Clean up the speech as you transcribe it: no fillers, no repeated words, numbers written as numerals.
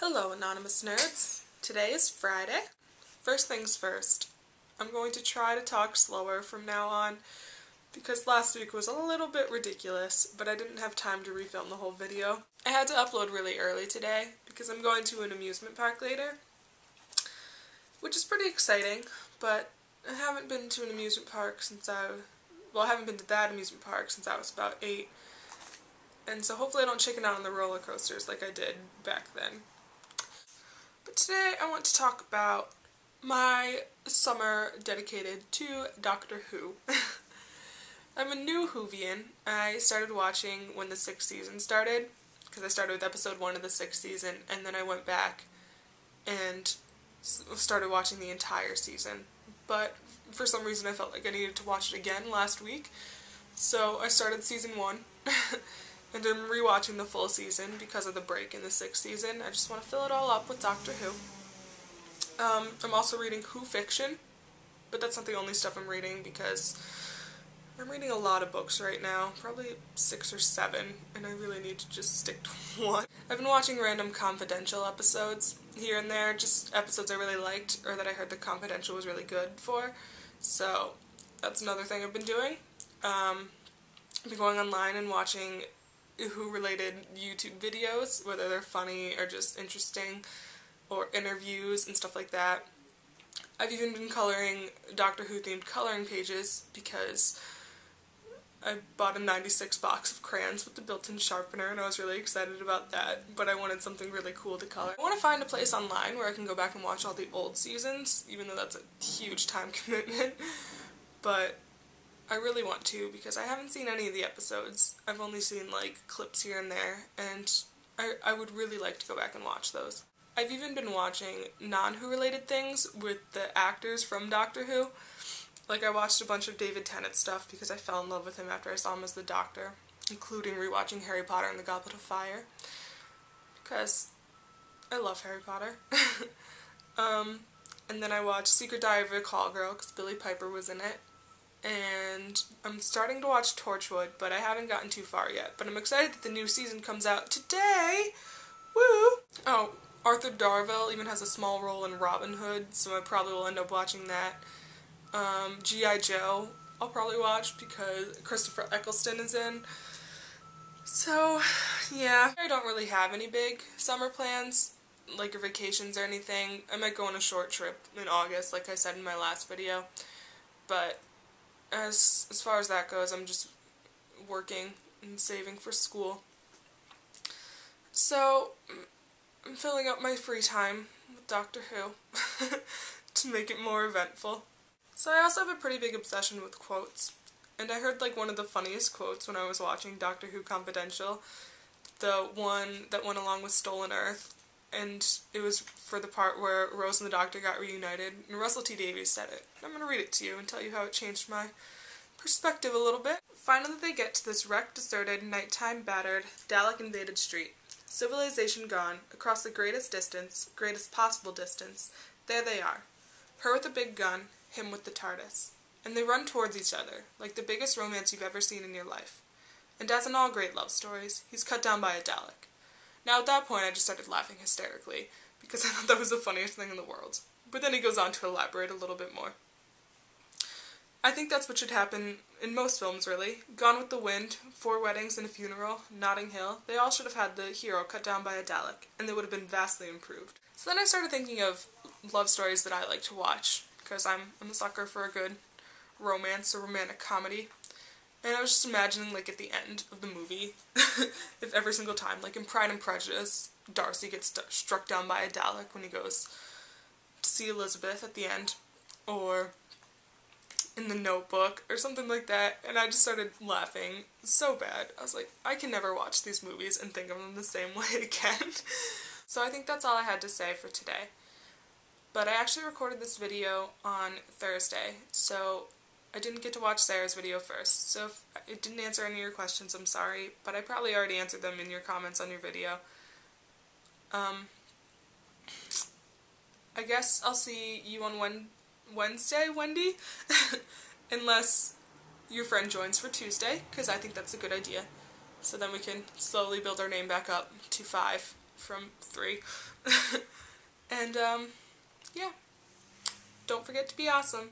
Hello, Anonymous Nerds. Today is Friday. First things first, I'm going to try to talk slower from now on because last week was a little bit ridiculous, but I didn't have time to refilm the whole video. I had to upload really early today because I'm going to an amusement park later, which is pretty exciting, but I haven't been to an amusement park since I haven't been to that amusement park since I was about 8, and so hopefully I don't chicken out on the roller coasters like I did back then. But today I want to talk about my summer dedicated to Doctor Who. I'm a new Whovian. I started watching when the 6th season started, because I started with episode 1 of the 6th season, and then I went back and started watching the entire season. But for some reason I felt like I needed to watch it again last week, so I started season 1. And I'm rewatching the full season because of the break in the 6th season. I just want to fill it all up with Doctor Who. I'm also reading Who fiction, but that's not the only stuff I'm reading because I'm reading a lot of books right now, probably 6 or 7, and I really need to just stick to one. I've been watching random Confidential episodes here and there, just episodes I really liked or that I heard the Confidential was really good for, so that's another thing I've been doing. I've been going online and watching Who-related YouTube videos, whether they're funny or just interesting, or interviews and stuff like that. I've even been coloring Doctor Who themed coloring pages because I bought a 96 box of crayons with the built-in sharpener and I was really excited about that, but I wanted something really cool to color. I want to find a place online where I can go back and watch all the old seasons, even though that's a huge time commitment, but I really want to because I haven't seen any of the episodes. I've only seen like clips here and there, and I would really like to go back and watch those. I've even been watching non-Who related things with the actors from Doctor Who. Like I watched a bunch of David Tennant stuff because I fell in love with him after I saw him as the Doctor, including rewatching Harry Potter and the Goblet of Fire because I love Harry Potter. And then I watched Secret Diary of a Call Girl because Billie Piper was in it. And I'm starting to watch Torchwood, but I haven't gotten too far yet. But I'm excited that the new season comes out today! Woo! Oh, Arthur Darvill even has a small role in Robin Hood, so I probably will end up watching that. G.I. Joe I'll probably watch because Christopher Eccleston is in. So, yeah. I don't really have any big summer plans, like vacations or anything. I might go on a short trip in August, like I said in my last video. But as far as that goes, I'm just working and saving for school. So, I'm filling up my free time with Doctor Who to make it more eventful. So I also have a pretty big obsession with quotes, and I heard like one of the funniest quotes when I was watching Doctor Who Confidential, the one that went along with Stolen Earth, and it was for the part where Rose and the Doctor got reunited, and Russell T Davies said it. I'm going to read it to you and tell you how it changed my perspective a little bit. Finally they get to this wrecked, deserted, nighttime battered, Dalek-invaded street. Civilization gone, across the greatest distance, greatest possible distance, there they are. Her with the big gun, him with the TARDIS. And they run towards each other, like the biggest romance you've ever seen in your life. And as in all great love stories, he's cut down by a Dalek. Now at that point I just started laughing hysterically, because I thought that was the funniest thing in the world. But then he goes on to elaborate a little bit more. I think that's what should happen in most films, really. Gone with the Wind, Four Weddings and a Funeral, Notting Hill, they all should have had the hero cut down by a Dalek, and they would have been vastly improved. So then I started thinking of love stories that I like to watch, because I'm a sucker for a good romance or romantic comedy. And I was just imagining, like, at the end of the movie, if every single time, like in Pride and Prejudice, Darcy gets struck down by a Dalek when he goes to see Elizabeth at the end, or in The Notebook, or something like that, and I just started laughing so bad. I was like, I can never watch these movies and think of them the same way again. So I think that's all I had to say for today. But I actually recorded this video on Thursday, so I didn't get to watch Sarah's video first. So if it didn't answer any of your questions, I'm sorry, but I probably already answered them in your comments on your video. I guess I'll see you on Wednesday, Wendy? Unless your friend joins for Tuesday, because I think that's a good idea. So then we can slowly build our name back up to 5 from 3. And, yeah. Don't forget to be awesome.